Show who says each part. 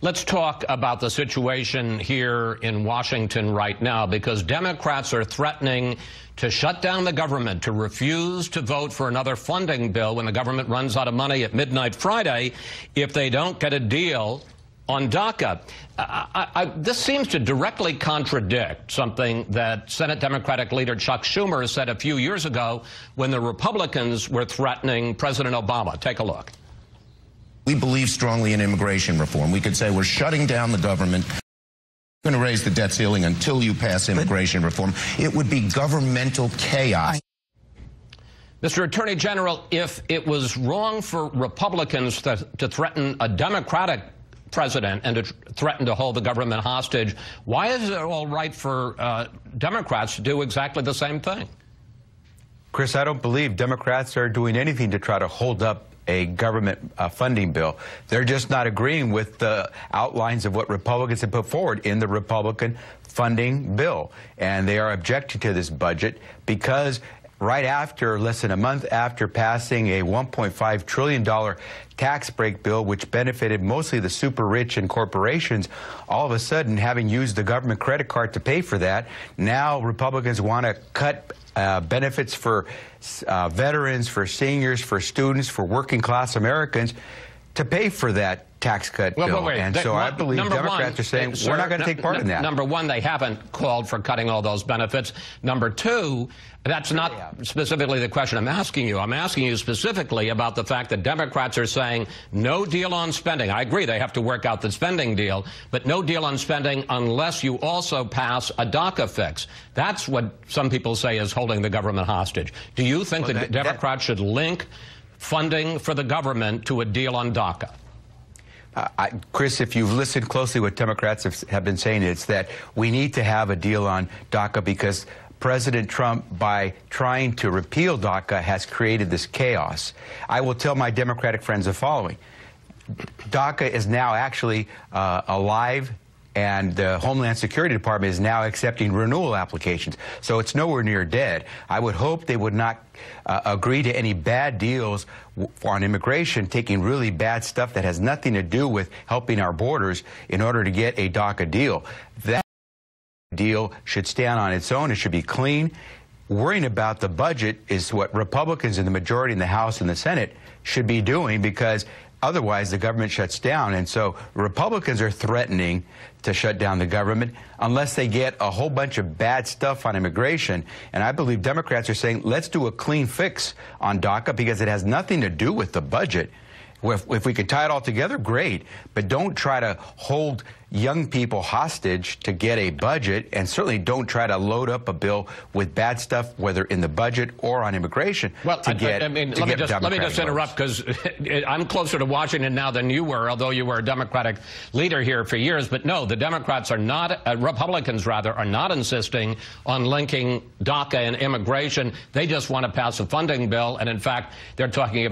Speaker 1: Let's talk about the situation here in Washington right now, because Democrats are threatening to shut down the government, to refuse to vote for another funding bill when the government runs out of money at midnight Friday if they don't get a deal on DACA. This seems to directly contradict something that Senate Democratic leader Chuck Schumer said a few years ago when the Republicans were threatening President Obama. Take a look.
Speaker 2: We believe strongly in immigration reform. We could say we're shutting down the government. We're going to raise the debt ceiling until you pass immigration reform. It would be governmental chaos.
Speaker 1: Mr. Attorney General, if it was wrong for Republicans to threaten a Democratic president and to threaten to hold the government hostage, why is it all right for Democrats to do exactly the same thing?
Speaker 3: Chris, I don't believe Democrats are doing anything to try to hold up a government funding bill. They're just not agreeing with the outlines of what Republicans have put forward in the Republican funding bill. And they are objecting to this budget because right after, less than a month after passing a $1.5 trillion tax break bill, which benefited mostly the super rich and corporations, all of a sudden, having used the government credit card to pay for that, now Republicans want to cut benefits for veterans, for seniors, for students, for working class Americans to pay for that tax cut bill. And so I believe Democrats are saying we're not going to take part in that.
Speaker 1: Number one, they haven't called for cutting all those benefits. Number two, that's not specifically the question I'm asking you. I'm asking you specifically about the fact that Democrats are saying no deal on spending. I agree they have to work out the spending deal, but no deal on spending unless you also pass a DACA fix. That's what some people say is holding the government hostage. Do you think that Democrats should link funding for the government to a deal on DACA?
Speaker 3: Chris, if you've listened closely, what Democrats have been saying is that we need to have a deal on DACA because President Trump, by trying to repeal DACA, has created this chaos. I will tell my Democratic friends the following. DACA is now actually alive, and the Homeland Security Department is now accepting renewal applications. So it's nowhere near dead. I would hope they would not agree to any bad deals on immigration, taking really bad stuff that has nothing to do with helping our borders in order to get a DACA deal. That deal should stand on its own. It should be clean. Worrying about the budget is what Republicans in the majority in the House and the Senate should be doing, because otherwise the government shuts down. And so Republicans are threatening to shut down the government unless they get a whole bunch of bad stuff on immigration. And I believe Democrats are saying, let's do a clean fix on DACA because it has nothing to do with the budget. If we could tie it all together, great. But don't try to hold young people hostage to get a budget, and certainly don't try to load up a bill with bad stuff, whether in the budget or on immigration.
Speaker 1: Well, let me just interrupt, because I'm closer to Washington now than you were, although you were a Democratic leader here for years. But no, the Democrats are not, Republicans rather, are not insisting on linking DACA and immigration. They just want to pass a funding bill, and in fact, they're talking about